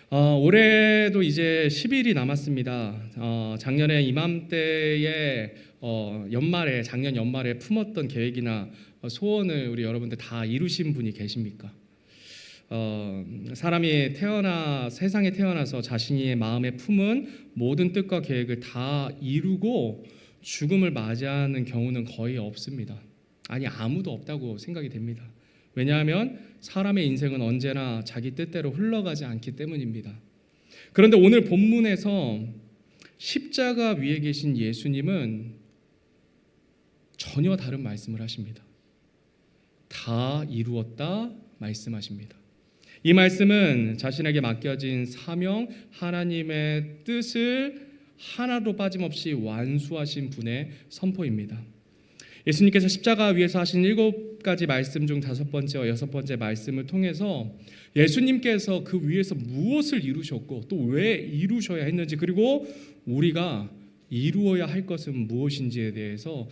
올해도 이제 10일이 남았습니다. 작년에 이맘때에 작년 연말에 품었던 계획이나 소원을 우리 여러분들 다 이루신 분이 계십니까? 사람이 세상에 태어나서 자신의 마음에 품은 모든 뜻과 계획을 다 이루고 죽음을 맞이하는 경우는 거의 없습니다. 아니, 아무도 없다고 생각이 됩니다. 왜냐하면 사람의 인생은 언제나 자기 뜻대로 흘러가지 않기 때문입니다. 그런데 오늘 본문에서 십자가 위에 계신 예수님은 전혀 다른 말씀을 하십니다. 다 이루었다 말씀하십니다. 이 말씀은 자신에게 맡겨진 사명, 하나님의 뜻을 하나도 빠짐없이 완수하신 분의 선포입니다. 예수님께서 십자가 위에서 하신 7가지 말씀 중 5번째와 6번째 말씀을 통해서 예수님께서 그 위에서 무엇을 이루셨고 또 왜 이루셔야 했는지, 그리고 우리가 이루어야 할 것은 무엇인지에 대해서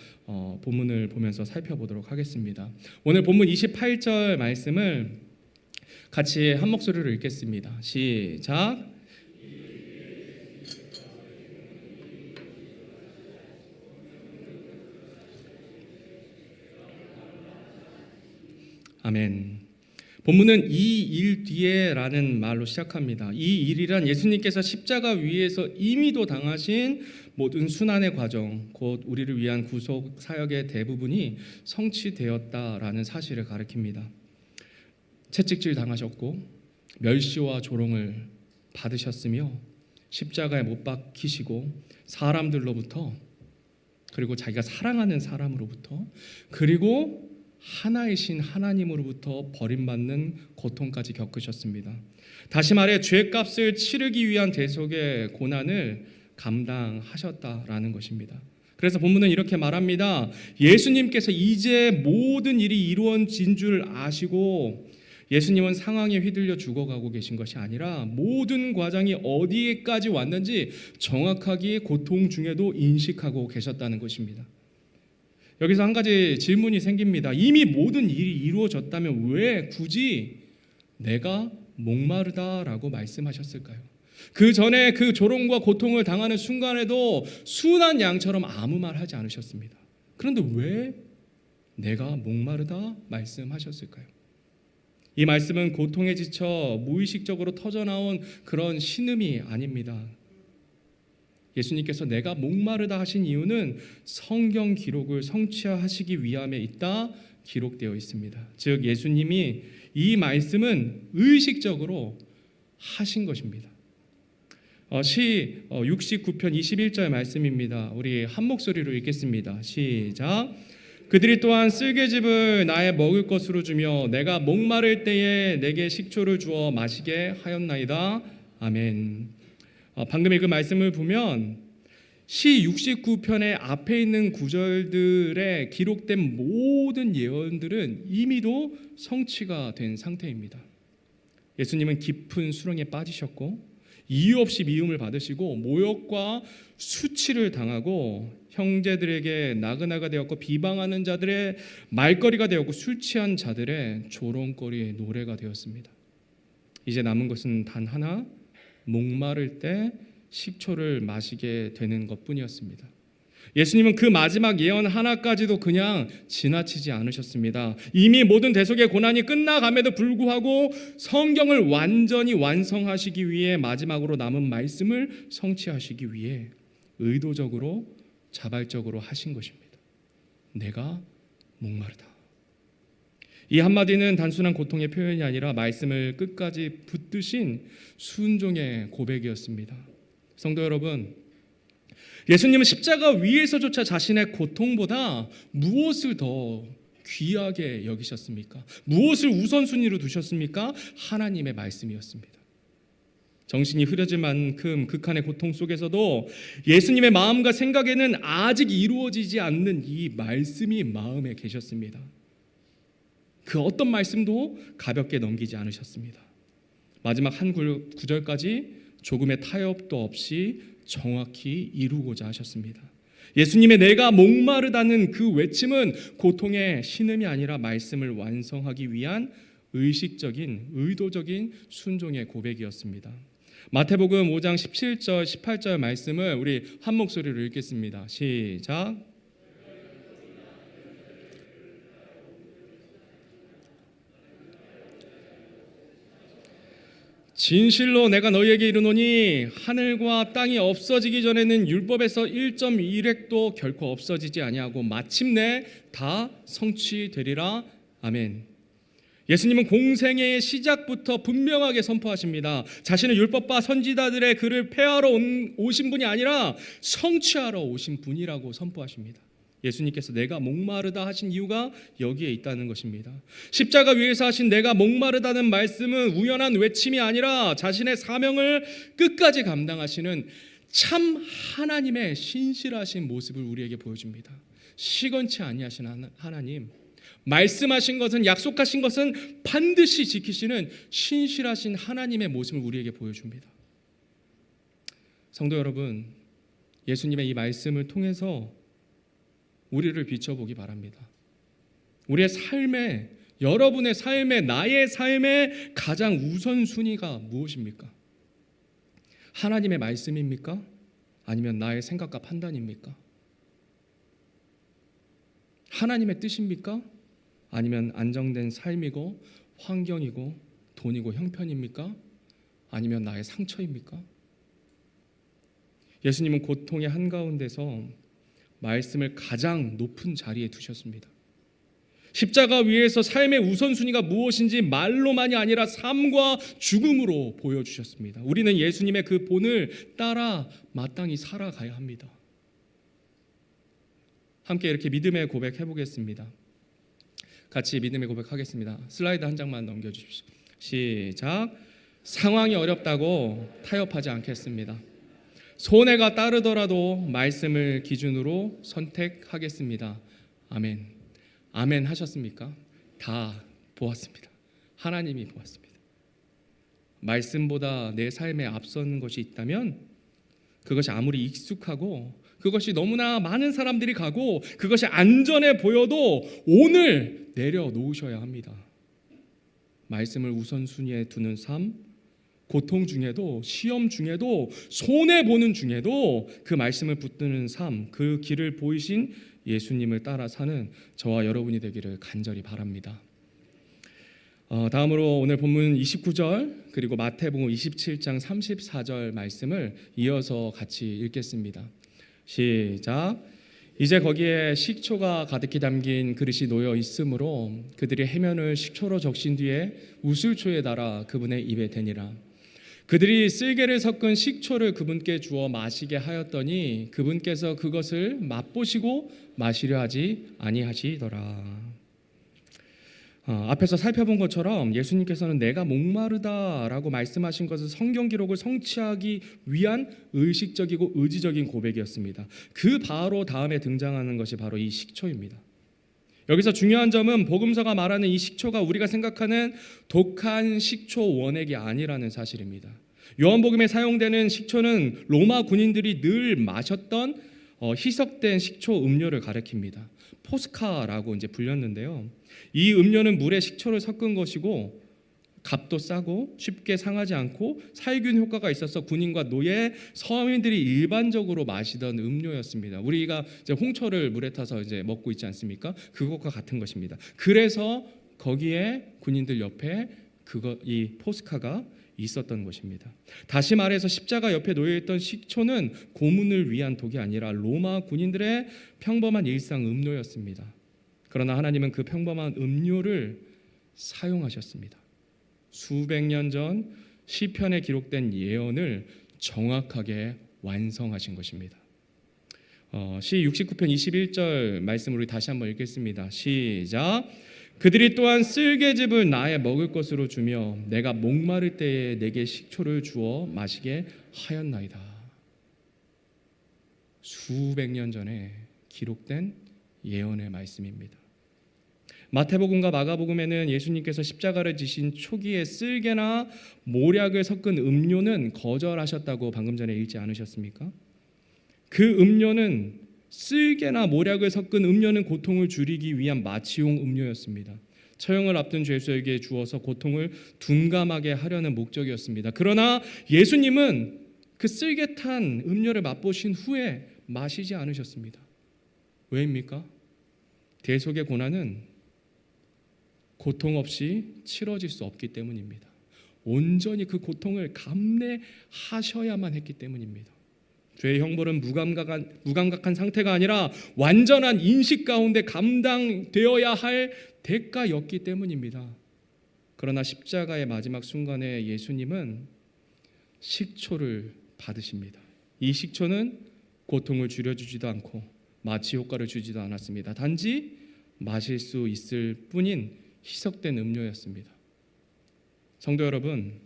본문을 보면서 살펴보도록 하겠습니다. 오늘 본문 28절 말씀을 같이 한 목소리로 읽겠습니다. 시작. 아멘. 본문은 이 일 뒤에라는 말로 시작합니다. 이 일이란 예수님께서 십자가 위에서 이미도 당하신 모든 순환의 과정, 곧 우리를 위한 구속 사역의 대부분이 성취되었다라는 사실을 가리킵니다. 채찍질 당하셨고 멸시와 조롱을 받으셨으며 십자가에 못 박히시고 사람들로부터, 그리고 자기가 사랑하는 사람으로부터, 그리고 하나이신 하나님으로부터 버림받는 고통까지 겪으셨습니다. 다시 말해 죄값을 치르기 위한 대속의 고난을 감당하셨다라는 것입니다. 그래서 본문은 이렇게 말합니다. 예수님께서 이제 모든 일이 이루어진 줄 아시고 예수님은 상황에 휘둘려 죽어가고 계신 것이 아니라 모든 과정이 어디에까지 왔는지 정확하게 고통 중에도 인식하고 계셨다는 것입니다. 여기서 한 가지 질문이 생깁니다. 이미 모든 일이 이루어졌다면 왜 굳이 내가 목마르다라고 말씀하셨을까요? 그 전에 그 조롱과 고통을 당하는 순간에도 순한 양처럼 아무 말 하지 않으셨습니다. 그런데 왜 내가 목마르다 말씀하셨을까요? 이 말씀은 고통에 지쳐 무의식적으로 터져나온 그런 신음이 아닙니다. 예수님께서 내가 목마르다 하신 이유는 성경 기록을 성취하시기 위함에 있다 기록되어 있습니다. 즉 예수님이 이 말씀은 의식적으로 하신 것입니다. 시 69편 21절 말씀입니다. 우리 한 목소리로 읽겠습니다. 시작. 그들이 또한 쓸개즙을 나의 먹을 것으로 주며 내가 목마를 때에 내게 식초를 주어 마시게 하였나이다. 아멘. 방금 읽은 말씀을 보면 시 69편의 앞에 있는 구절들에 기록된 모든 예언들은 이미도 성취가 된 상태입니다. 예수님은 깊은 수렁에 빠지셨고 이유 없이 미움을 받으시고 모욕과 수치를 당하고 형제들에게 나그나가 되었고 비방하는 자들의 말거리가 되었고 술 취한 자들의 조롱거리의 노래가 되었습니다. 이제 남은 것은 단 하나, 목마를 때 식초를 마시게 되는 것뿐이었습니다. 예수님은 그 마지막 예언 하나까지도 그냥 지나치지 않으셨습니다. 이미 모든 대속의 고난이 끝나감에도 불구하고 성경을 완전히 완성하시기 위해 마지막으로 남은 말씀을 성취하시기 위해 의도적으로 자발적으로 하신 것입니다. 내가 목마르다. 이 한마디는 단순한 고통의 표현이 아니라 말씀을 끝까지 붙드신 순종의 고백이었습니다. 성도 여러분, 예수님은 십자가 위에서조차 자신의 고통보다 무엇을 더 귀하게 여기셨습니까? 무엇을 우선순위로 두셨습니까? 하나님의 말씀이었습니다. 정신이 흐려질 만큼 극한의 고통 속에서도 예수님의 마음과 생각에는 아직 이루어지지 않는 이 말씀이 마음에 계셨습니다. 그 어떤 말씀도 가볍게 넘기지 않으셨습니다. 마지막 한 구절까지 조금의 타협도 없이 정확히 이루고자 하셨습니다. 예수님의 내가 목마르다는 그 외침은 고통의 신음이 아니라 말씀을 완성하기 위한 의식적인, 의도적인 순종의 고백이었습니다. 마태복음 5장 17절 18절 말씀을 우리 한 목소리로 읽겠습니다. 시작. 진실로 내가 너희에게 이르노니 하늘과 땅이 없어지기 전에는 율법에서 1.1획도 결코 없어지지 아니하고 마침내 다 성취되리라. 아멘. 예수님은 공생애의 시작부터 분명하게 선포하십니다. 자신은 율법과 선지자들의 글을 폐하러 오신 분이 아니라 성취하러 오신 분이라고 선포하십니다. 예수님께서 내가 목마르다 하신 이유가 여기에 있다는 것입니다. 십자가 위에서 하신 내가 목마르다는 말씀은 우연한 외침이 아니라 자신의 사명을 끝까지 감당하시는 참 하나님의 신실하신 모습을 우리에게 보여줍니다. 시건치 아니하신 하나님, 말씀하신 것은, 약속하신 것은 반드시 지키시는 신실하신 하나님의 모습을 우리에게 보여줍니다. 성도 여러분, 예수님의 이 말씀을 통해서 우리를 비춰보기 바랍니다. 우리의 삶에, 여러분의 삶에, 나의 삶의 가장 우선순위가 무엇입니까? 하나님의 말씀입니까? 아니면 나의 생각과 판단입니까? 하나님의 뜻입니까? 아니면 안정된 삶이고 환경이고 돈이고 형편입니까? 아니면 나의 상처입니까? 예수님은 고통의 한가운데서 말씀을 가장 높은 자리에 두셨습니다. 십자가 위에서 삶의 우선순위가 무엇인지 말로만이 아니라 삶과 죽음으로 보여주셨습니다. 우리는 예수님의 그 본을 따라 마땅히 살아가야 합니다. 함께 이렇게 믿음의 고백 해보겠습니다. 같이 믿음의 고백하겠습니다. 슬라이드 한 장만 넘겨주십시오. 시작. 상황이 어렵다고 타협하지 않겠습니다. 손해가 따르더라도 말씀을 기준으로 선택하겠습니다. 아멘. 아멘 하셨습니까? 다 보았습니다. 하나님이 보았습니다. 말씀보다 내 삶에 앞서는 것이 있다면 그것이 아무리 익숙하고 그것이 너무나 많은 사람들이 가고 그것이 안전해 보여도 오늘 내려놓으셔야 합니다. 말씀을 우선순위에 두는 삶, 고통 중에도, 시험 중에도, 손해보는 중에도 그 말씀을 붙드는 삶, 그 길을 보이신 예수님을 따라 사는 저와 여러분이 되기를 간절히 바랍니다. 다음으로 오늘 본문 29절 그리고 마태복음 27장 34절 말씀을 이어서 같이 읽겠습니다. 시작. 이제 거기에 식초가 가득히 담긴 그릇이 놓여 있으므로 그들이 해면을 식초로 적신 뒤에 우슬초에 달아 그분의 입에 대니라. 그들이 쓸개를 섞은 식초를 그분께 주어 마시게 하였더니 그분께서 그것을 맛보시고 마시려 하지 아니하시더라. 앞에서 살펴본 것처럼 예수님께서는 내가 목마르다라고 말씀하신 것은 성경 기록을 성취하기 위한 의식적이고 의지적인 고백이었습니다. 그 바로 다음에 등장하는 것이 바로 이 식초입니다. 여기서 중요한 점은 복음서가 말하는 이 식초가 우리가 생각하는 독한 식초 원액이 아니라는 사실입니다. 요한복음에 사용되는 식초는 로마 군인들이 늘 마셨던 희석된 식초 음료를 가리킵니다. 포스카라고 이제 불렸는데요. 이 음료는 물에 식초를 섞은 것이고 값도 싸고 쉽게 상하지 않고 살균 효과가 있어서 군인과 노예, 서민들이 일반적으로 마시던 음료였습니다. 우리가 이제 홍초를 물에 타서 이제 먹고 있지 않습니까? 그것과 같은 것입니다. 그래서 거기에 군인들 옆에 이 포스카가 있었던 것입니다. 다시 말해서 십자가 옆에 놓여있던 식초는 고문을 위한 독이 아니라 로마 군인들의 평범한 일상 음료였습니다. 그러나 하나님은 그 평범한 음료를 사용하셨습니다. 수백 년 전 시편에 기록된 예언을 정확하게 완성하신 것입니다. 시 69편 21절 말씀을 우리 다시 한번 읽겠습니다. 시작. 그들이 또한 쓸개즙을 나의 먹을 것으로 주며 내가 목마를 때에 내게 식초를 주어 마시게 하였나이다. 수백 년 전에 기록된 예언의 말씀입니다. 마태복음과 마가복음에는 예수님께서 십자가를 지신 초기에 쓸개나 모략을 섞은 음료는 거절하셨다고 방금 전에 읽지 않으셨습니까? 그 음료는 쓸개나 모략을 섞은 음료는 고통을 줄이기 위한 마취용 음료였습니다. 처형을 앞둔 죄수에게 주어서 고통을 둔감하게 하려는 목적이었습니다. 그러나 예수님은 그 쓸개탄 음료를 맛보신 후에 마시지 않으셨습니다. 왜입니까? 대속의 고난은 고통 없이 치러질 수 없기 때문입니다. 온전히 그 고통을 감내하셔야만 했기 때문입니다. 죄의 형벌은 무감각한 상태가 아니라 완전한 인식 가운데 감당되어야 할 대가였기 때문입니다. 그러나 십자가의 마지막 순간에 예수님은 식초를 받으십니다. 이 식초는 고통을 줄여주지도 않고 마취 효과를 주지도 않았습니다. 단지 마실 수 있을 뿐인 희석된 음료였습니다. 성도 여러분,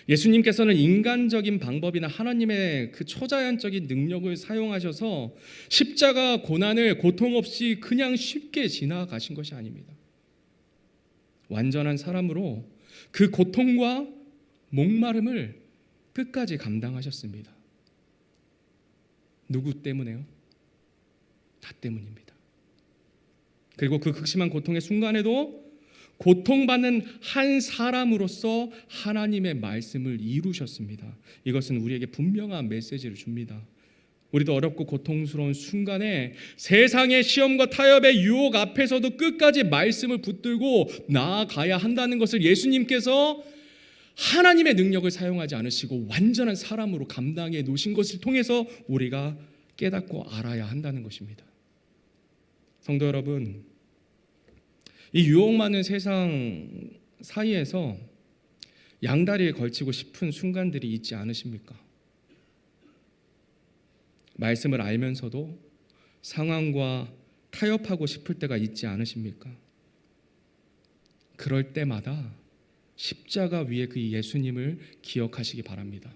예수님께서는 인간적인 방법이나 하나님의 그 초자연적인 능력을 사용하셔서 십자가 고난을 고통 없이 그냥 쉽게 지나가신 것이 아닙니다. 완전한 사람으로 그 고통과 목마름을 끝까지 감당하셨습니다. 누구 때문에요? 나 때문입니다. 그리고 그 극심한 고통의 순간에도 고통받는 한 사람으로서 하나님의 말씀을 이루셨습니다. 이것은 우리에게 분명한 메시지를 줍니다. 우리도 어렵고 고통스러운 순간에 세상의 시험과 타협의 유혹 앞에서도 끝까지 말씀을 붙들고 나아가야 한다는 것을 예수님께서 하나님의 능력을 사용하지 않으시고 완전한 사람으로 감당해 놓으신 것을 통해서 우리가 깨닫고 알아야 한다는 것입니다. 성도 여러분, 이 유혹 많은 세상 사이에서 양다리에 걸치고 싶은 순간들이 있지 않으십니까? 말씀을 알면서도 상황과 타협하고 싶을 때가 있지 않으십니까? 그럴 때마다 십자가 위에 그 예수님을 기억하시기 바랍니다.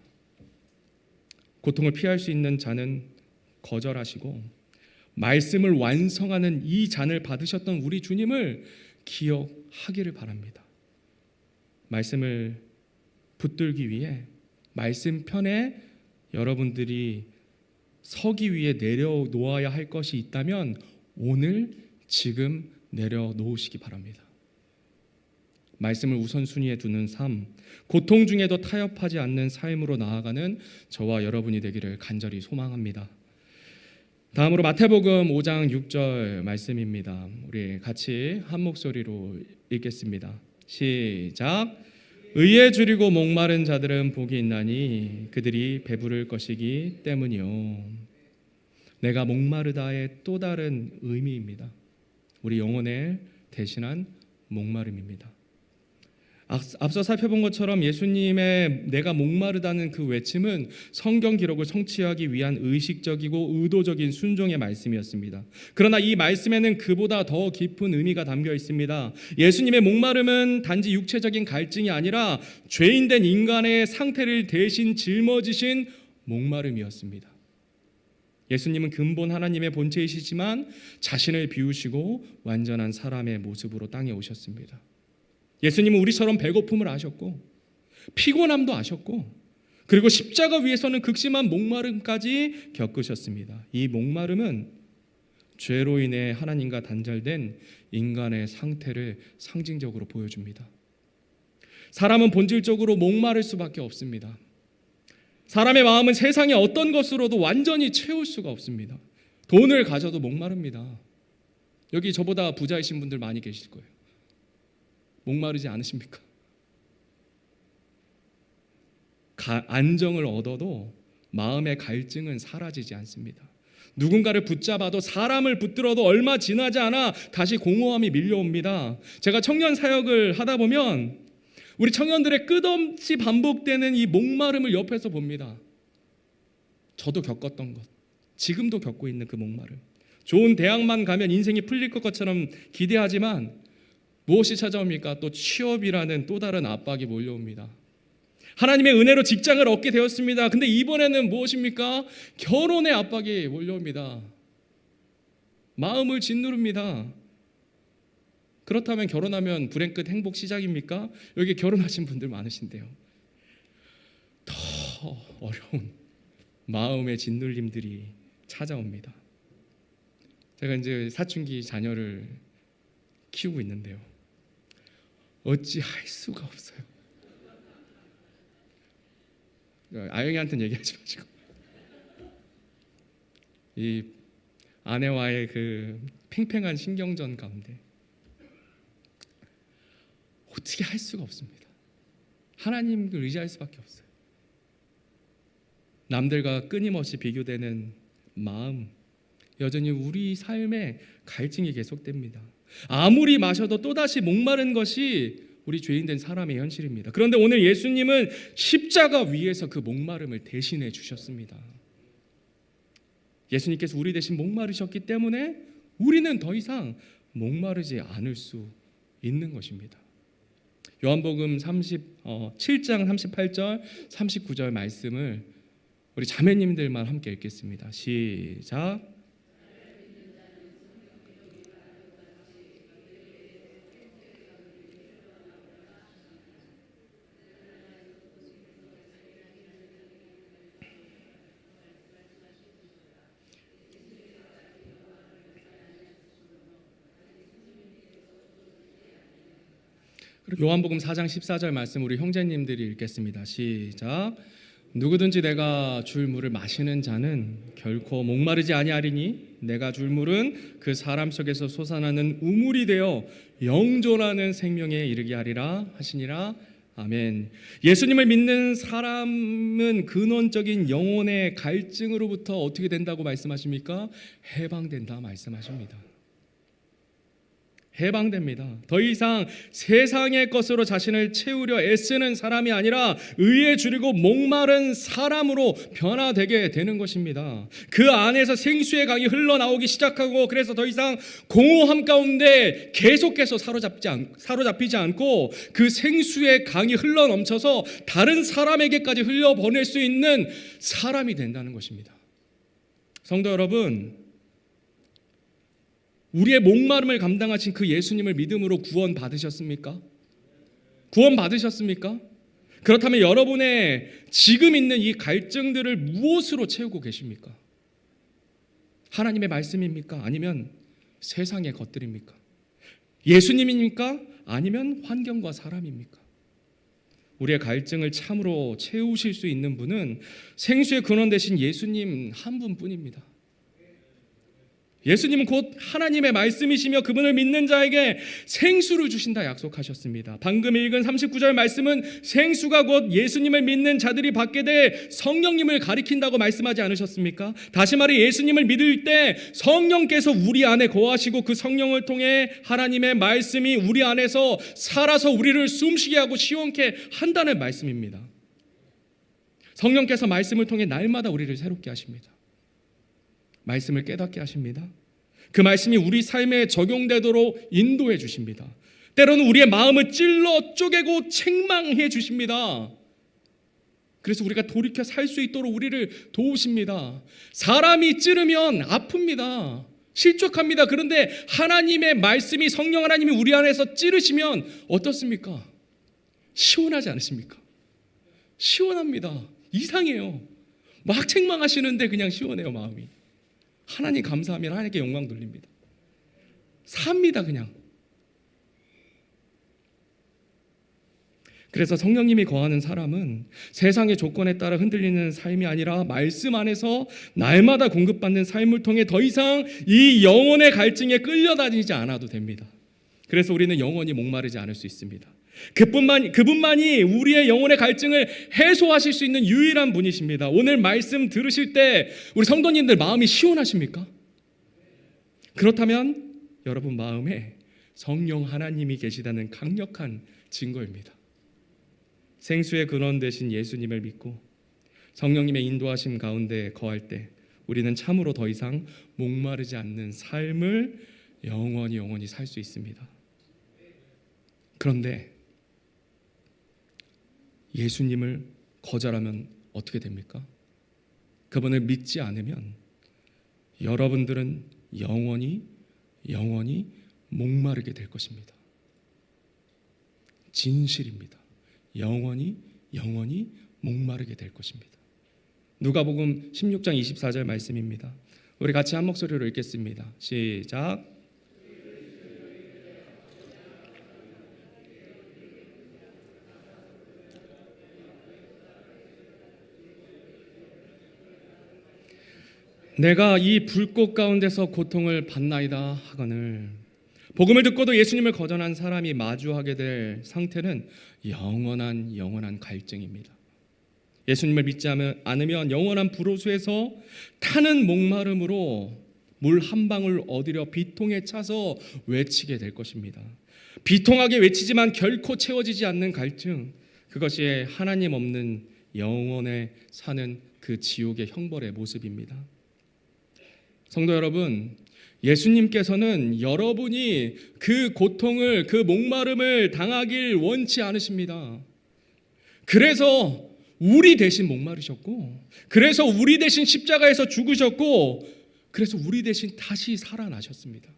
고통을 피할 수 있는 자는 거절하시고 말씀을 완성하는 이 잔을 받으셨던 우리 주님을 기억하기를 바랍니다. 말씀을 붙들기 위해 말씀 편에 여러분들이 서기 위해 내려놓아야 할 것이 있다면 오늘 지금 내려놓으시기 바랍니다. 말씀을 우선순위에 두는 삶, 고통 중에도 타협하지 않는 삶으로 나아가는 저와 여러분이 되기를 간절히 소망합니다. 다음으로 마태복음 5장 6절 말씀입니다. 우리 같이 한 목소리로 읽겠습니다. 시작. 의에 줄이고 목마른 자들은 복이 있나니 그들이 배부를 것이기 때문이요. 내가 목마르다의 또 다른 의미입니다. 우리 영혼을 대신한 목마름입니다. 앞서 살펴본 것처럼 예수님의 내가 목마르다는 그 외침은 성경 기록을 성취하기 위한 의식적이고 의도적인 순종의 말씀이었습니다. 그러나 이 말씀에는 그보다 더 깊은 의미가 담겨 있습니다. 예수님의 목마름은 단지 육체적인 갈증이 아니라 죄인된 인간의 상태를 대신 짊어지신 목마름이었습니다. 예수님은 근본 하나님의 본체이시지만 자신을 비우시고 완전한 사람의 모습으로 땅에 오셨습니다. 예수님은 우리처럼 배고픔을 아셨고 피곤함도 아셨고 그리고 십자가 위에서는 극심한 목마름까지 겪으셨습니다. 이 목마름은 죄로 인해 하나님과 단절된 인간의 상태를 상징적으로 보여줍니다. 사람은 본질적으로 목마를 수밖에 없습니다. 사람의 마음은 세상의 어떤 것으로도 완전히 채울 수가 없습니다. 돈을 가져도 목마릅니다. 여기 저보다 부자이신 분들 많이 계실 거예요. 목마르지 않으십니까? 안정을 얻어도 마음의 갈증은 사라지지 않습니다. 누군가를 붙잡아도 사람을 붙들어도 얼마 지나지 않아 다시 공허함이 밀려옵니다. 제가 청년 사역을 하다 보면 우리 청년들의 끝없이 반복되는 이 목마름을 옆에서 봅니다. 저도 겪었던 것, 지금도 겪고 있는 그 목마름. 좋은 대학만 가면 인생이 풀릴 것처럼 기대하지만 무엇이 찾아옵니까? 또 취업이라는 또 다른 압박이 몰려옵니다. 하나님의 은혜로 직장을 얻게 되었습니다. 근데 이번에는 무엇입니까? 결혼의 압박이 몰려옵니다. 마음을 짓누릅니다. 그렇다면 결혼하면 불행 끝 행복 시작입니까? 여기 결혼하신 분들 많으신데요. 더 어려운 마음의 짓눌림들이 찾아옵니다. 제가 이제 사춘기 자녀를 키우고 있는데요. 어찌할 수가 없어요. 아영이한테는 얘기하지 마시고 이 아내와의 그 팽팽한 신경전 가운데 어떻게 할 수가 없습니다. 하나님을 의지할 수밖에 없어요. 남들과 끊임없이 비교되는 마음, 여전히 우리 삶에 갈증이 계속됩니다. 아무리 마셔도 또다시 목마른 것이 우리 죄인된 사람의 현실입니다. 그런데 오늘 예수님은 십자가 위에서 그 목마름을 대신해 주셨습니다. 예수님께서 우리 대신 목마르셨기 때문에 우리는 더 이상 목마르지 않을 수 있는 것입니다. 요한복음 7장 38절 39절 말씀을 우리 자매님들만 함께 읽겠습니다. 시작. 요한복음 4장 14절 말씀 우리 형제님들이 읽겠습니다. 시작. 누구든지 내가 줄 물을 마시는 자는 결코 목마르지 아니하리니 내가 줄 물은 그 사람 속에서 솟아나는 우물이 되어 영존하는 생명에 이르게 하리라 하시니라. 아멘. 예수님을 믿는 사람은 근원적인 영혼의 갈증으로부터 어떻게 된다고 말씀하십니까? 해방된다 말씀하십니다. 해방됩니다. 더 이상 세상의 것으로 자신을 채우려 애쓰는 사람이 아니라 의에 주리고 목마른 사람으로 변화되게 되는 것입니다. 그 안에서 생수의 강이 흘러나오기 시작하고 그래서 더 이상 공허함 가운데 계속해서 사로잡히지 않고 그 생수의 강이 흘러넘쳐서 다른 사람에게까지 흘려보낼 수 있는 사람이 된다는 것입니다. 성도 여러분, 우리의 목마름을 감당하신 그 예수님을 믿음으로 구원 받으셨습니까? 구원 받으셨습니까? 그렇다면 여러분의 지금 있는 이 갈증들을 무엇으로 채우고 계십니까? 하나님의 말씀입니까? 아니면 세상의 것들입니까? 예수님입니까? 아니면 환경과 사람입니까? 우리의 갈증을 참으로 채우실 수 있는 분은 생수의 근원 되신 예수님 한 분뿐입니다. 예수님은 곧 하나님의 말씀이시며 그분을 믿는 자에게 생수를 주신다 약속하셨습니다. 방금 읽은 39절 말씀은 생수가 곧 예수님을 믿는 자들이 받게 될 성령님을 가리킨다고 말씀하지 않으셨습니까? 다시 말해 예수님을 믿을 때 성령께서 우리 안에 거하시고 그 성령을 통해 하나님의 말씀이 우리 안에서 살아서 우리를 숨쉬게 하고 시원케 한다는 말씀입니다. 성령께서 말씀을 통해 날마다 우리를 새롭게 하십니다. 말씀을 깨닫게 하십니다. 그 말씀이 우리 삶에 적용되도록 인도해 주십니다. 때로는 우리의 마음을 찔러 쪼개고 책망해 주십니다. 그래서 우리가 돌이켜 살 수 있도록 우리를 도우십니다. 사람이 찌르면 아픕니다. 실족합니다. 그런데 하나님의 말씀이 성령 하나님이 우리 안에서 찌르시면 어떻습니까? 시원하지 않으십니까? 시원합니다. 이상해요. 막 책망하시는데 그냥 시원해요, 마음이. 하나님 감사하면 하나님께 영광 돌립니다. 삽니다 그냥. 그래서 성령님이 거하는 사람은 세상의 조건에 따라 흔들리는 삶이 아니라 말씀 안에서 날마다 공급받는 삶을 통해 더 이상 이 영혼의 갈증에 끌려다니지 않아도 됩니다. 그래서 우리는 영원히 목마르지 않을 수 있습니다. 그분만이 우리의 영혼의 갈증을 해소하실 수 있는 유일한 분이십니다. 오늘 말씀 들으실 때 우리 성도님들 마음이 시원하십니까? 그렇다면 여러분 마음에 성령 하나님이 계시다는 강력한 증거입니다. 생수의 근원 되신 예수님을 믿고 성령님의 인도하심 가운데 거할 때 우리는 참으로 더 이상 목마르지 않는 삶을 영원히 살 수 있습니다. 그런데 예수님을 거절하면 어떻게 됩니까? 그분을 믿지 않으면 여러분들은 영원히 목마르게 될 것입니다. 진실입니다. 영원히 목마르게 될 것입니다. 누가복음 16장 24절 말씀입니다. 우리 같이 한 목소리로 읽겠습니다. 시작. 내가 이 불꽃 가운데서 고통을 받나이다 하거늘 복음을 듣고도 예수님을 거절한 사람이 마주하게 될 상태는 영원한 갈증입니다. 예수님을 믿지 않으면 영원한 불호수에서 타는 목마름으로 물 한 방울 얻으려 비통에 차서 외치게 될 것입니다. 비통하게 외치지만 결코 채워지지 않는 갈증, 그것이 하나님 없는 영원에 사는 그 지옥의 형벌의 모습입니다. 성도 여러분, 예수님께서는 여러분이 그 고통을, 그 목마름을 당하길 원치 않으십니다. 그래서 우리 대신 목마르셨고, 그래서 우리 대신 십자가에서 죽으셨고, 그래서 우리 대신 다시 살아나셨습니다.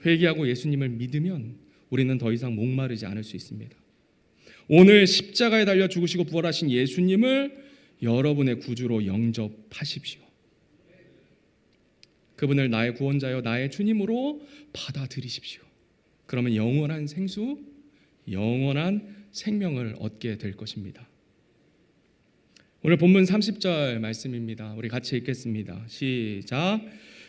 회개하고 예수님을 믿으면 우리는 더 이상 목마르지 않을 수 있습니다. 오늘 십자가에 달려 죽으시고 부활하신 예수님을 여러분의 구주로 영접하십시오. 그분을 나의 구원자여 나의 주님으로 받아들이십시오. 그러면 영원한 생수, 영원한 생명을 얻게 될 것입니다. 오늘 본문 30절 말씀입니다. 우리 같이 읽겠습니다. 시작.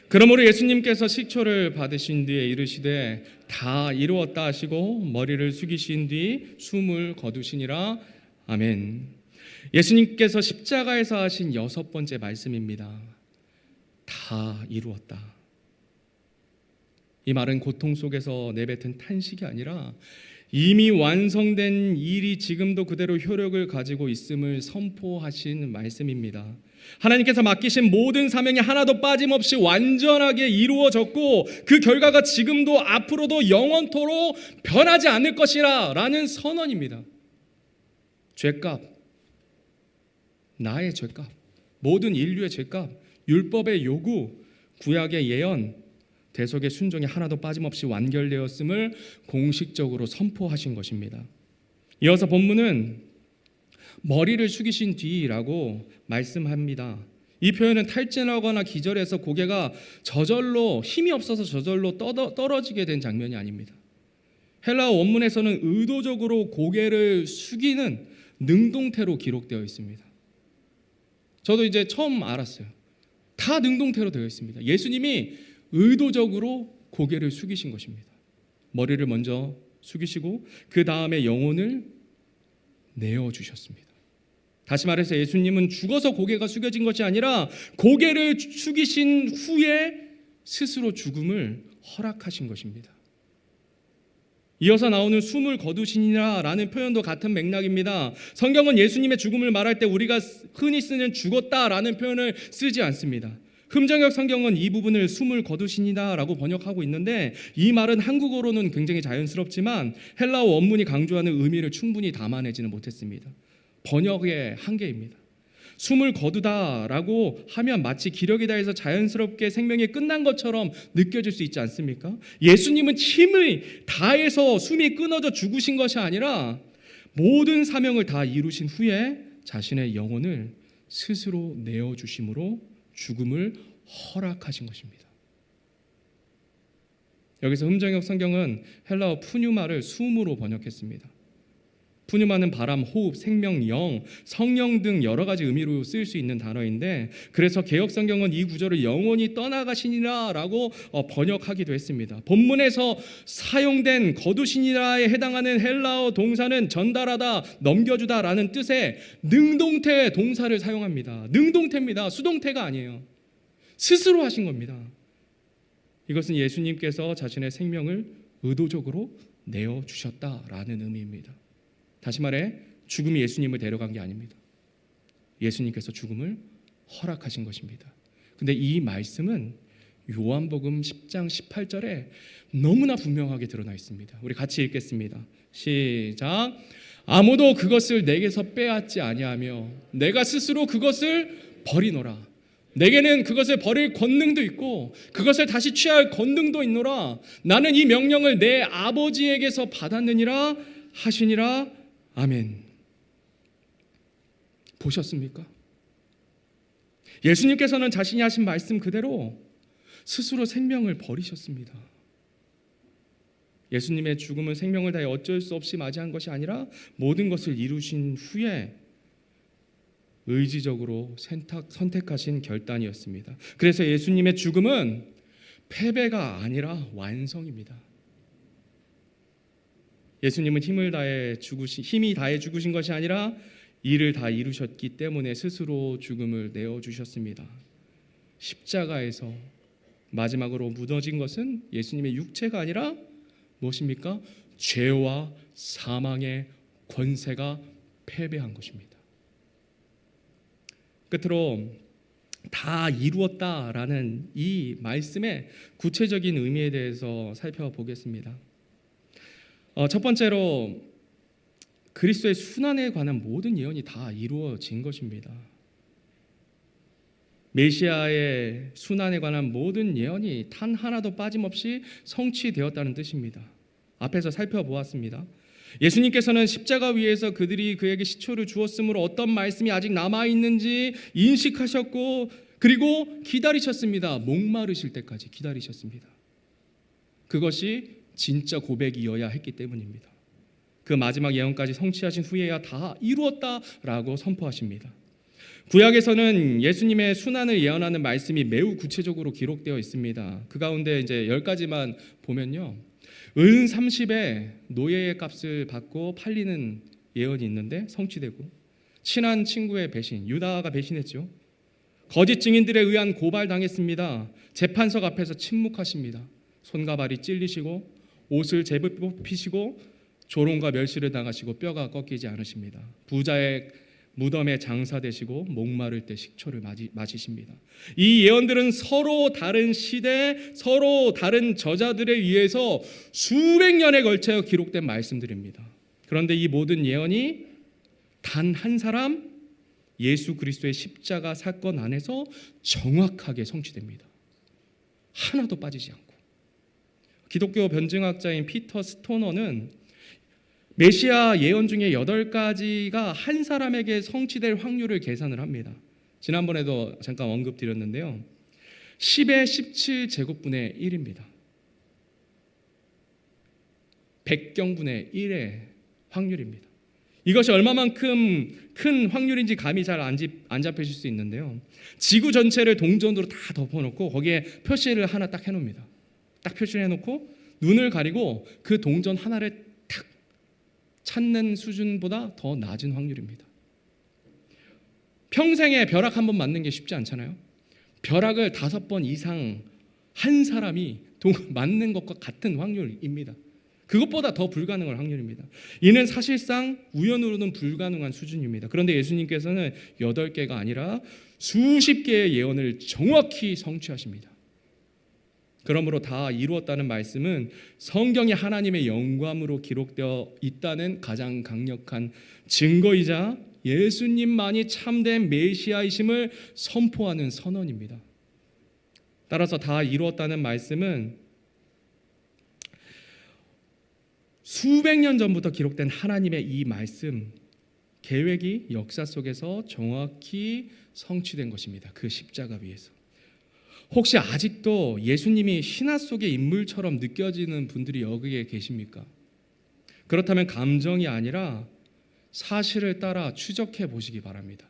그러므로 예수님께서 식초를 받으신 뒤에 이르시되 다 이루었다 하시고 머리를 숙이신 뒤 숨을 거두시니라. 아멘. 예수님께서 십자가에서 하신 6번째 말씀입니다. 다 이루었다. 이 말은 고통 속에서 내뱉은 탄식이 아니라 이미 완성된 일이 지금도 그대로 효력을 가지고 있음을 선포하신 말씀입니다. 하나님께서 맡기신 모든 사명이 하나도 빠짐없이 완전하게 이루어졌고 그 결과가 지금도 앞으로도 영원토록 변하지 않을 것이라 라는 선언입니다. 죄값, 나의 죄값, 모든 인류의 죄값, 율법의 요구, 구약의 예언, 대속의 순종이 하나도 빠짐없이 완결되었음을 공식적으로 선포하신 것입니다. 이어서 본문은 머리를 숙이신 뒤라고 말씀합니다. 이 표현은 탈진하거나 기절해서 고개가 저절로 힘이 없어서 저절로 떨어지게 된 장면이 아닙니다. 헬라어 원문에서는 의도적으로 고개를 숙이는 능동태로 기록되어 있습니다. 저도 이제 처음 알았어요. 다 능동태로 되어 있습니다. 예수님이 의도적으로 고개를 숙이신 것입니다. 머리를 먼저 숙이시고 그 다음에 영혼을 내어주셨습니다. 다시 말해서 예수님은 죽어서 고개가 숙여진 것이 아니라 고개를 숙이신 후에 스스로 죽음을 허락하신 것입니다. 이어서 나오는 숨을 거두시니라 라는 표현도 같은 맥락입니다. 성경은 예수님의 죽음을 말할 때 우리가 흔히 쓰는 죽었다라는 표현을 쓰지 않습니다. 흠정역 성경은 이 부분을 숨을 거두시니라 라고 번역하고 있는데 이 말은 한국어로는 굉장히 자연스럽지만 헬라어 원문이 강조하는 의미를 충분히 담아내지는 못했습니다. 번역의 한계입니다. 숨을 거두다라고 하면 마치 기력이 다해서 자연스럽게 생명이 끝난 것처럼 느껴질 수 있지 않습니까? 예수님은 힘을 다해서 숨이 끊어져 죽으신 것이 아니라 모든 사명을 다 이루신 후에 자신의 영혼을 스스로 내어주심으로 죽음을 허락하신 것입니다. 여기서 흠정역 성경은 헬라어 푸뉴마를 숨으로 번역했습니다. 푸뉴마는 바람, 호흡, 생명, 영, 성령 등 여러 가지 의미로 쓰일 수 있는 단어인데 그래서 개역 성경은 이 구절을 영원히 떠나가시니라 라고 번역하기도 했습니다. 본문에서 사용된 거두시니라에 해당하는 헬라어 동사는 전달하다, 넘겨주다 라는 뜻의 능동태 동사를 사용합니다. 능동태입니다. 수동태가 아니에요. 스스로 하신 겁니다. 이것은 예수님께서 자신의 생명을 의도적으로 내어주셨다라는 의미입니다. 다시 말해 죽음이 예수님을 데려간 게 아닙니다. 예수님께서 죽음을 허락하신 것입니다. 근데 이 말씀은 요한복음 10장 18절에 너무나 분명하게 드러나 있습니다. 우리 같이 읽겠습니다. 시작. 아무도 그것을 내게서 빼앗지 아니하며 내가 스스로 그것을 버리노라. 내게는 그것을 버릴 권능도 있고 그것을 다시 취할 권능도 있노라. 나는 이 명령을 내 아버지에게서 받았느니라 하시니라. 아멘. 보셨습니까? 예수님께서는 자신이 하신 말씀 그대로 스스로 생명을 버리셨습니다. 예수님의 죽음은 생명을 다해 어쩔 수 없이 맞이한 것이 아니라 모든 것을 이루신 후에 의지적으로 선택하신 결단이었습니다. 그래서 예수님의 죽음은 패배가 아니라 완성입니다. 예수님은 힘이 다해 죽으신 것이 아니라 일을 다 이루셨기 때문에 스스로 죽음을 내어주셨습니다. 십자가에서 마지막으로 무너진 것은 예수님의 육체가 아니라 무엇입니까? 죄와 사망의 권세가 패배한 것입니다. 끝으로 다 이루었다라는 이 말씀의 구체적인 의미에 대해서 살펴보겠습니다. 첫 번째로 그리스도의 순환에 관한 모든 예언이 다 이루어진 것입니다. 메시아의 순환에 관한 모든 예언이 단 하나도 빠짐없이 성취되었다는 뜻입니다. 앞에서 살펴보았습니다. 예수님께서는 십자가 위에서 그들이 그에게 시초를 주었으므로 어떤 말씀이 아직 남아있는지 인식하셨고 그리고 기다리셨습니다. 목마르실 때까지 기다리셨습니다. 그것이 진짜 고백이어야 했기 때문입니다. 그 마지막 예언까지 성취하신 후에야 다 이루었다라고 선포하십니다. 구약에서는 예수님의 순환을 예언하는 말씀이 매우 구체적으로 기록되어 있습니다. 그 가운데 이제 10가지만 보면요. 은 30에 노예의 값을 받고 팔리는 예언이 있는데 성취되고, 친한 친구의 배신, 유다가 배신했죠. 거짓 증인들에 의한 고발당했습니다. 재판석 앞에서 침묵하십니다. 손과 발이 찔리시고 옷을 재벗기시고 조롱과 멸시를 당하시고 뼈가 꺾이지 않으십니다. 부자의 무덤에 장사되시고 목마를 때 식초를 마시십니다. 이 예언들은 서로 다른 시대, 서로 다른 저자들에 의해서 수백 년에 걸쳐 기록된 말씀들입니다. 그런데 이 모든 예언이 단 한 사람 예수 그리스도의 십자가 사건 안에서 정확하게 성취됩니다. 하나도 빠지지 않고. 기독교 변증학자인 피터 스토너는 메시아 예언 중에 8가지가 한 사람에게 성취될 확률을 계산을 합니다. 지난번에도 잠깐 언급드렸는데요. 10의 17제곱분의 1입니다. 100경분의 1의 확률입니다. 이것이 얼마만큼 큰 확률인지 감이 잘 안 잡히실 수 있는데요. 지구 전체를 동전으로 다 덮어놓고 거기에 표시를 하나 딱 해놓습니다. 딱 표시를 해놓고 눈을 가리고 그 동전 하나를 탁 찾는 수준보다 더 낮은 확률입니다. 평생에 벼락 한 번 맞는 게 쉽지 않잖아요. 벼락을 5번 이상 한 사람이 맞는 것과 같은 확률입니다. 그것보다 더 불가능한 확률입니다. 이는 사실상 우연으로는 불가능한 수준입니다. 그런데 예수님께서는 8개가 아니라 수십 개의 예언을 정확히 성취하십니다. 그러므로 다 이루었다는 말씀은 성경이 하나님의 영감으로 기록되어 있다는 가장 강력한 증거이자 예수님만이 참된 메시아이심을 선포하는 선언입니다. 따라서 다 이루었다는 말씀은 수백 년 전부터 기록된 하나님의 이 말씀, 계획이 역사 속에서 정확히 성취된 것입니다. 그 십자가 위에서. 혹시 아직도 예수님이 신화 속의 인물처럼 느껴지는 분들이 여기에 계십니까? 그렇다면 감정이 아니라 사실을 따라 추적해 보시기 바랍니다.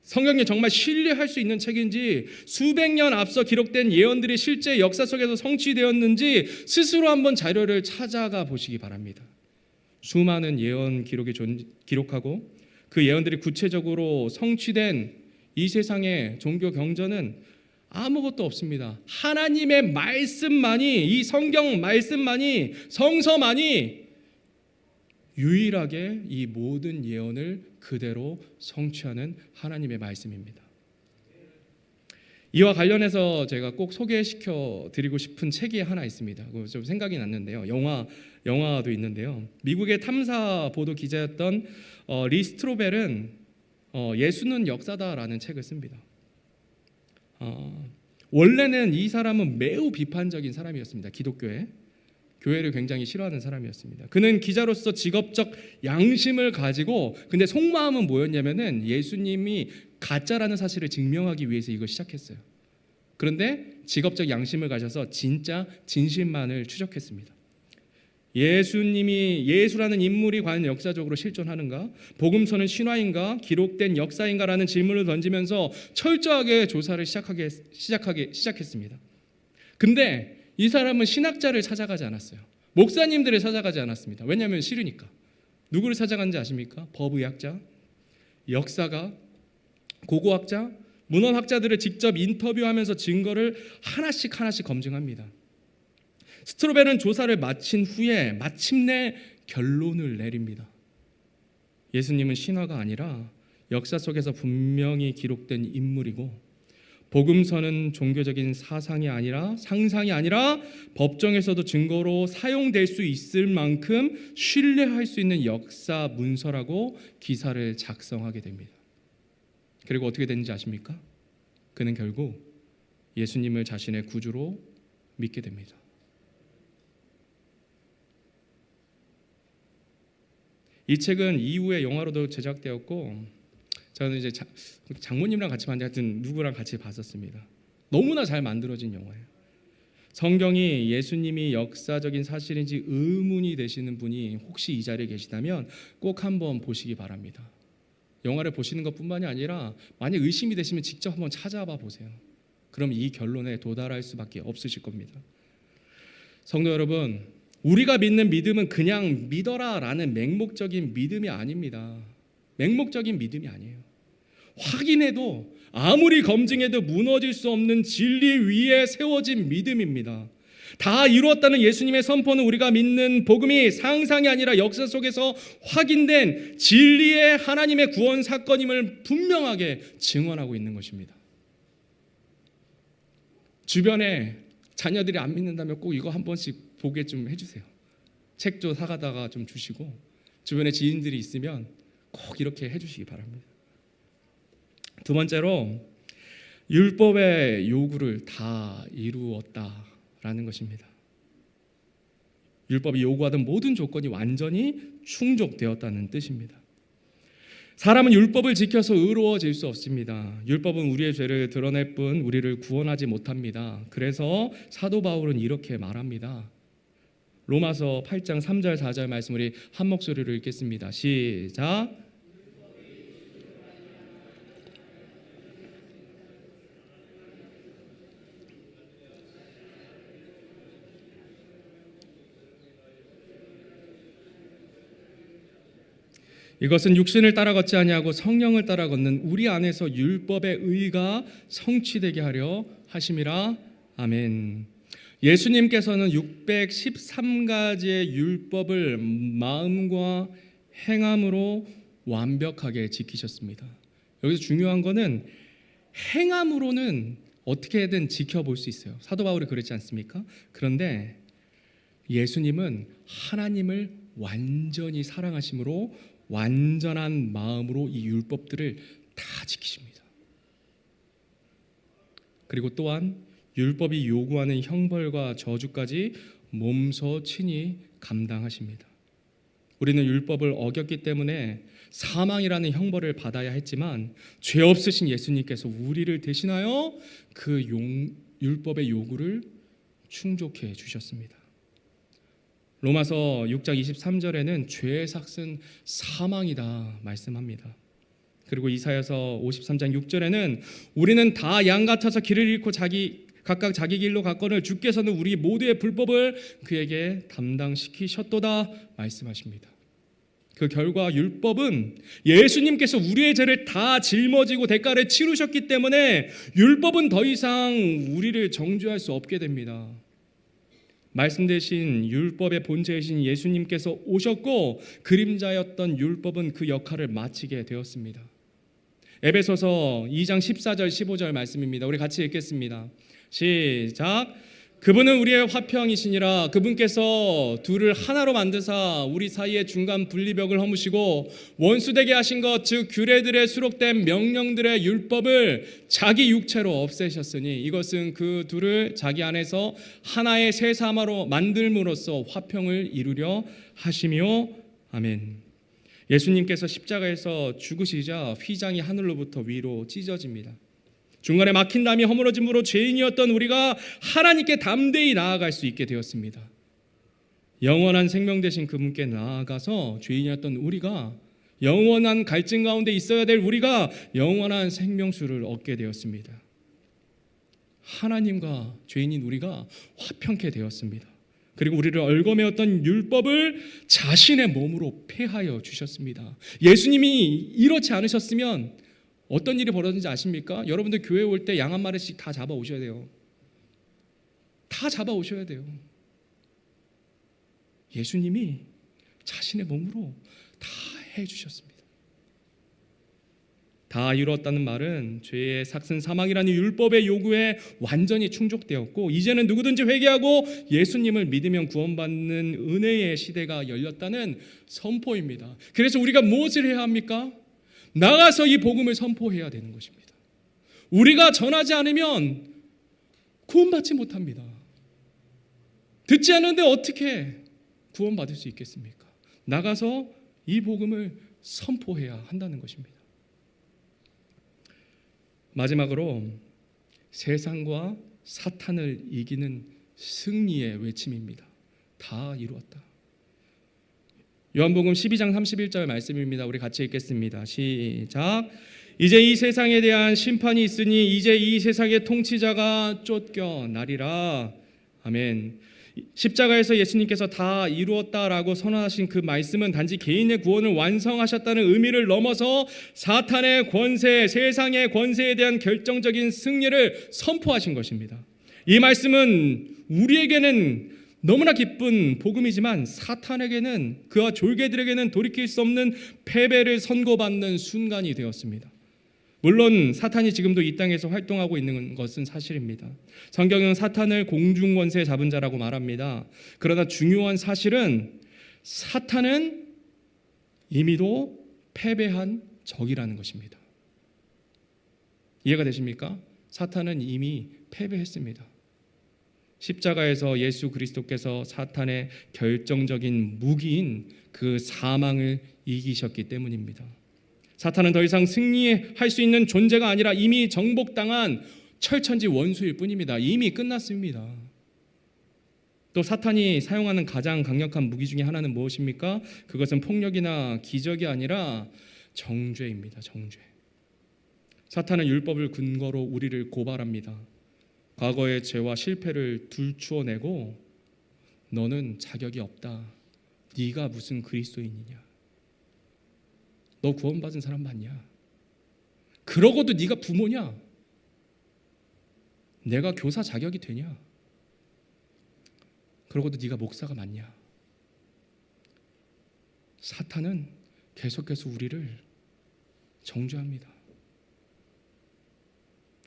성경이 정말 신뢰할 수 있는 책인지, 수백 년 앞서 기록된 예언들이 실제 역사 속에서 성취되었는지 스스로 한번 자료를 찾아가 보시기 바랍니다. 수많은 예언 기록하고 그 예언들이 구체적으로 성취된 이 세상의 종교 경전은 아무것도 없습니다. 하나님의 말씀만이, 이 성경 말씀만이, 성서만이 유일하게 이 모든 예언을 그대로 성취하는 하나님의 말씀입니다. 이와 관련해서 제가 꼭 소개시켜 드리고 싶은 책이 하나 있습니다. 좀 생각이 났는데요. 영화도 있는데요. 미국의 탐사 보도 기자였던 리 스트로벨은 예수는 역사다라는 책을 씁니다. 원래는 이 사람은 매우 비판적인 사람이었습니다. 기독교에. 교회를 굉장히 싫어하는 사람이었습니다. 그는 기자로서 직업적 양심을 가지고, 근데 속마음은 뭐였냐면은 예수님이 가짜라는 사실을 증명하기 위해서 이걸 시작했어요. 그런데 직업적 양심을 가져서 진짜 진실만을 추적했습니다. 예수라는 인물이 과연 역사적으로 실존하는가? 복음서는 신화인가? 기록된 역사인가라는 질문을 던지면서 철저하게 조사를 시작했습니다. 근데 이 사람은 신학자를 찾아가지 않았어요. 목사님들을 찾아가지 않았습니다. 왜냐하면 싫으니까. 누구를 찾아간지 아십니까? 법의학자, 역사가, 고고학자, 문헌학자들을 직접 인터뷰하면서 증거를 하나씩 검증합니다. 스트로벨은 조사를 마친 후에 마침내 결론을 내립니다. 예수님은 신화가 아니라 역사 속에서 분명히 기록된 인물이고, 복음서는 종교적인 상상이 아니라 법정에서도 증거로 사용될 수 있을 만큼 신뢰할 수 있는 역사 문서라고 기사를 작성하게 됩니다. 그리고 어떻게 되는지 아십니까? 그는 결국 예수님을 자신의 구주로 믿게 됩니다. 이 책은 이후에 영화로도 제작되었고, 저는 이제 장모님이랑 같이 봤는데 하여튼 누구랑 같이 봤었습니다. 너무나 잘 만들어진 영화예요. 성경이 예수님이 역사적인 사실인지 의문이 되시는 분이 혹시 이 자리에 계시다면 꼭 한번 보시기 바랍니다. 영화를 보시는 것뿐만이 아니라 만약 의심이 되시면 직접 한번 찾아봐 보세요. 그럼 이 결론에 도달할 수밖에 없으실 겁니다. 성도 여러분, 우리가 믿는 믿음은 그냥 믿어라라는 맹목적인 믿음이 아닙니다. 맹목적인 믿음이 아니에요. 확인해도 아무리 검증해도 무너질 수 없는 진리 위에 세워진 믿음입니다. 다 이루었다는 예수님의 선포는 우리가 믿는 복음이 상상이 아니라 역사 속에서 확인된 진리의 하나님의 구원 사건임을 분명하게 증언하고 있는 것입니다. 주변에 자녀들이 안 믿는다면 꼭 이거 한 번씩 보게 좀 해주세요. 책도 사가다가 좀 주시고, 주변에 지인들이 있으면 꼭 이렇게 해주시기 바랍니다. 두 번째로, 율법의 요구를 다 이루었다라는 것입니다. 율법이 요구하던 모든 조건이 완전히 충족되었다는 뜻입니다. 사람은 율법을 지켜서 의로워질 수 없습니다. 율법은 우리의 죄를 드러낼 뿐 우리를 구원하지 못합니다. 그래서 사도 바울은 이렇게 말합니다. 로마서 8장 3절 4절 말씀 우리 한 목소리로 읽겠습니다. 시작. 이것은 육신을 따라 걷지 아니하고 성령을 따라 걷는 우리 안에서 율법의 의가 성취되게 하려 하심이라. 아멘. 예수님께서는 613가지의 율법을 마음과 행함으로 완벽하게 지키셨습니다. 여기서 중요한 거는 행함으로는 어떻게든 지켜볼 수 있어요. 사도 바울이 그랬지 않습니까? 그런데 예수님은 하나님을 완전히 사랑하심으로 완전한 마음으로 이 율법들을 다 지키십니다. 그리고 또한 율법이 요구하는 형벌과 저주까지 몸소 친히 감당하십니다. 우리는 율법을 어겼기 때문에 사망이라는 형벌을 받아야 했지만 죄 없으신 예수님께서 우리를 대신하여 그 율법의 요구를 충족해 주셨습니다. 로마서 6장 23절에는 죄의 삭은 사망이다 말씀합니다. 그리고 이사야서 53장 6절에는 우리는 다 양 같아서 길을 잃고 각각 자기 길로 갔거늘 주께서는 우리 모두의 불법을 그에게 담당시키셨도다 말씀하십니다. 그 결과 율법은 예수님께서 우리의 죄를 다 짊어지고 대가를 치르셨기 때문에 율법은 더 이상 우리를 정죄할 수 없게 됩니다. 말씀 대신 율법의 본체이신 예수님께서 오셨고 그림자였던 율법은 그 역할을 마치게 되었습니다. 에베소서 2장 14절 15절 말씀입니다. 우리 같이 읽겠습니다. 시작. 그분은 우리의 화평이시니라. 그분께서 둘을 하나로 만드사 우리 사이의 중간 분리벽을 허무시고 원수되게 하신 것 즉 규례들에 수록된 명령들의 율법을 자기 육체로 없애셨으니 이것은 그 둘을 자기 안에서 하나의 새 사마로 만들므로써 화평을 이루려 하시며. 아멘. 예수님께서 십자가에서 죽으시자 휘장이 하늘로부터 위로 찢어집니다. 중간에 막힌 담이 허물어짐으로 죄인이었던 우리가 하나님께 담대히 나아갈 수 있게 되었습니다. 영원한 생명 되신 그분께 나아가서 죄인이었던 우리가, 영원한 갈증 가운데 있어야 될 우리가 영원한 생명수를 얻게 되었습니다. 하나님과 죄인인 우리가 화평케 되었습니다. 그리고 우리를 얽어매었던 율법을 자신의 몸으로 폐하여 주셨습니다. 예수님이 이렇지 않으셨으면 어떤 일이 벌어졌는지 아십니까? 여러분들 교회 올 때 양 한 마리씩 다 잡아 오셔야 돼요. 다 잡아 오셔야 돼요. 예수님이 자신의 몸으로 다 해주셨습니다. 다 이루었다는 말은 죄의 삭슨 사망이라는 율법의 요구에 완전히 충족되었고, 이제는 누구든지 회개하고 예수님을 믿으면 구원받는 은혜의 시대가 열렸다는 선포입니다. 그래서 우리가 무엇을 해야 합니까? 나가서 이 복음을 선포해야 되는 것입니다. 우리가 전하지 않으면 구원받지 못합니다. 듣지 않는데 어떻게 구원받을 수 있겠습니까? 나가서 이 복음을 선포해야 한다는 것입니다. 마지막으로 세상과 사탄을 이기는 승리의 외침입니다. 다 이루었다. 요한복음 12장 31절 말씀입니다. 우리 같이 읽겠습니다. 시작. 이제 이 세상에 대한 심판이 있으니 이제 이 세상의 통치자가 쫓겨나리라. 아멘. 십자가에서 예수님께서 다 이루었다라고 선언하신 그 말씀은 단지 개인의 구원을 완성하셨다는 의미를 넘어서 사탄의 권세, 세상의 권세에 대한 결정적인 승리를 선포하신 것입니다. 이 말씀은 우리에게는 너무나 기쁜 복음이지만 사탄에게는, 그와 졸개들에게는 돌이킬 수 없는 패배를 선고받는 순간이 되었습니다. 물론 사탄이 지금도 이 땅에서 활동하고 있는 것은 사실입니다. 성경은 사탄을 공중권세 잡은 자라고 말합니다. 그러나 중요한 사실은 사탄은 이미도 패배한 적이라는 것입니다. 이해가 되십니까? 사탄은 이미 패배했습니다. 십자가에서 예수 그리스도께서 사탄의 결정적인 무기인 그 사망을 이기셨기 때문입니다. 사탄은 더 이상 승리할 수 있는 존재가 아니라 이미 정복당한 철천지 원수일 뿐입니다. 이미 끝났습니다. 또 사탄이 사용하는 가장 강력한 무기 중에 하나는 무엇입니까? 그것은 폭력이나 기적이 아니라 정죄입니다. 정죄. 사탄은 율법을 근거로 우리를 고발합니다. 과거의 죄와 실패를 들추어내고 너는 자격이 없다. 네가 무슨 그리스도인이냐? 너 구원받은 사람 맞냐? 그러고도 네가 부모냐? 내가 교사 자격이 되냐? 그러고도 네가 목사가 맞냐? 사탄은 계속해서 우리를 정죄합니다.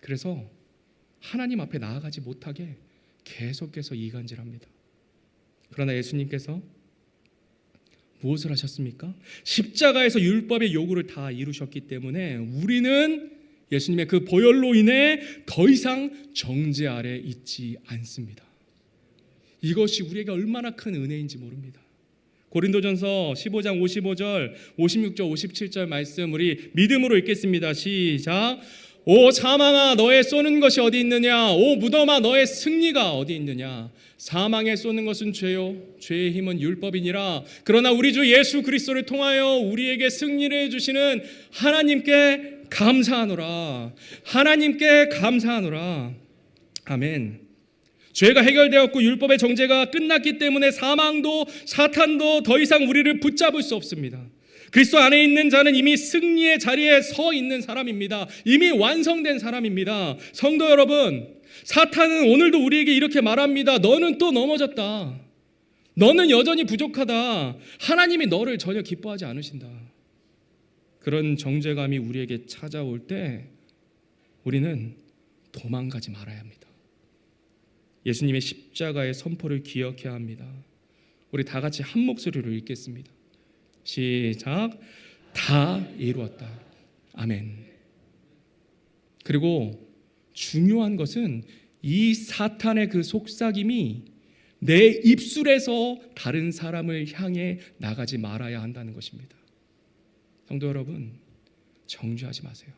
그래서 하나님 앞에 나아가지 못하게 계속해서 이간질합니다. 그러나 예수님께서 무엇을 하셨습니까? 십자가에서 율법의 요구를 다 이루셨기 때문에 우리는 예수님의 그 보혈로 인해 더 이상 정죄 아래 있지 않습니다. 이것이 우리에게 얼마나 큰 은혜인지 모릅니다. 고린도전서 15장 55절, 56절, 57절 말씀 우리 믿음으로 읽겠습니다. 시작. 오 사망아 너의 쏘는 것이 어디 있느냐? 오 무덤아 너의 승리가 어디 있느냐? 사망에 쏘는 것은 죄요 죄의 힘은 율법이니라. 그러나 우리 주 예수 그리스도를 통하여 우리에게 승리를 해주시는 하나님께 감사하노라. 하나님께 감사하노라. 아멘. 죄가 해결되었고 율법의 정죄가 끝났기 때문에 사망도 사탄도 더 이상 우리를 붙잡을 수 없습니다. 그리스도 안에 있는 자는 이미 승리의 자리에 서 있는 사람입니다. 이미 완성된 사람입니다. 성도 여러분, 사탄은 오늘도 우리에게 이렇게 말합니다. 너는 또 넘어졌다. 너는 여전히 부족하다. 하나님이 너를 전혀 기뻐하지 않으신다. 그런 정죄감이 우리에게 찾아올 때 우리는 도망가지 말아야 합니다. 예수님의 십자가의 선포를 기억해야 합니다. 우리 다 같이 한 목소리로 읽겠습니다. 시작. 다 이루었다. 아멘. 그리고 중요한 것은 이 사탄의 그 속삭임이 내 입술에서 다른 사람을 향해 나가지 말아야 한다는 것입니다. 성도 여러분, 정죄하지 마세요.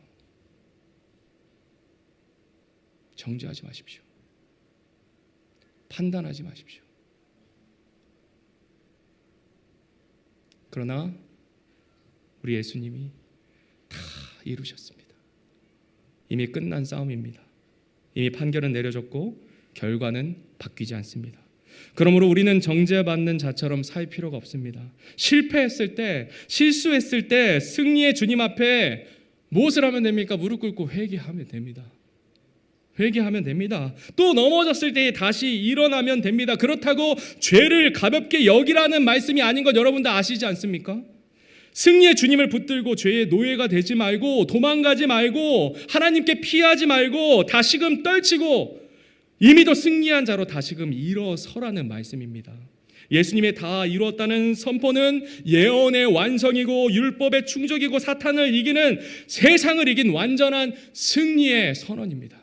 정죄하지 마십시오. 판단하지 마십시오. 그러나 우리 예수님이 다 이루셨습니다. 이미 끝난 싸움입니다. 이미 판결은 내려졌고 결과는 바뀌지 않습니다. 그러므로 우리는 정죄받는 자처럼 살 필요가 없습니다. 실패했을 때, 실수했을 때 승리의 주님 앞에 무엇을 하면 됩니까? 무릎 꿇고 회개하면 됩니다. 회개하면 됩니다. 또 넘어졌을 때 다시 일어나면 됩니다. 그렇다고 죄를 가볍게 여기라는 말씀이 아닌 것 여러분 다 아시지 않습니까? 승리의 주님을 붙들고 죄의 노예가 되지 말고 도망가지 말고 하나님께 피하지 말고 다시금 떨치고 이미도 승리한 자로 다시금 일어서라는 말씀입니다. 예수님의 다 이루었다는 선포는 예언의 완성이고 율법의 충족이고 사탄을 이기는 세상을 이긴 완전한 승리의 선언입니다.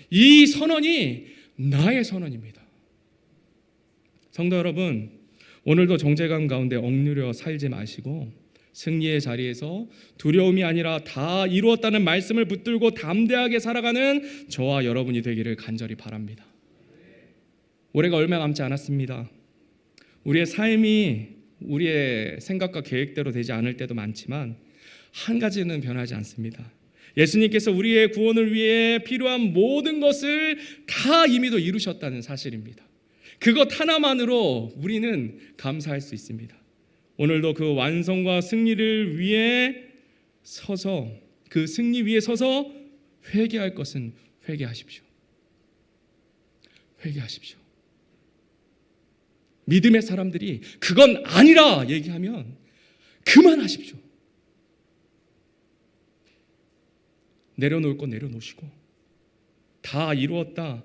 이 선언이 나의 선언입니다. 성도 여러분, 오늘도 정죄감 가운데 억누려 살지 마시고 승리의 자리에서 두려움이 아니라 다 이루었다는 말씀을 붙들고 담대하게 살아가는 저와 여러분이 되기를 간절히 바랍니다. 올해가 얼마 남지 않았습니다. 우리의 삶이 우리의 생각과 계획대로 되지 않을 때도 많지만 한 가지는 변하지 않습니다. 예수님께서 우리의 구원을 위해 필요한 모든 것을 다 이미도 이루셨다는 사실입니다. 그것 하나만으로 우리는 감사할 수 있습니다. 오늘도 그 완성과 승리를 위해 서서 그 승리 위에 서서 회개할 것은 회개하십시오. 회개하십시오. 믿음의 사람들이 그건 아니라 얘기하면 그만하십시오. 내려놓을 거 내려놓으시고 다 이루었다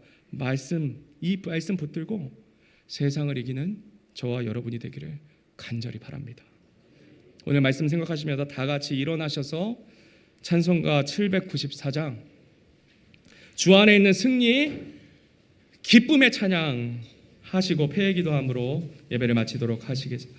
이 말씀 붙들고 세상을 이기는 저와 여러분이 되기를 간절히 바랍니다. 오늘 말씀 생각하시면서 다 같이 일어나셔서 찬송가 794장 주 안에 있는 승리 기쁨의 찬양 하시고 폐회 기도함으로 예배를 마치도록 하시겠습니다.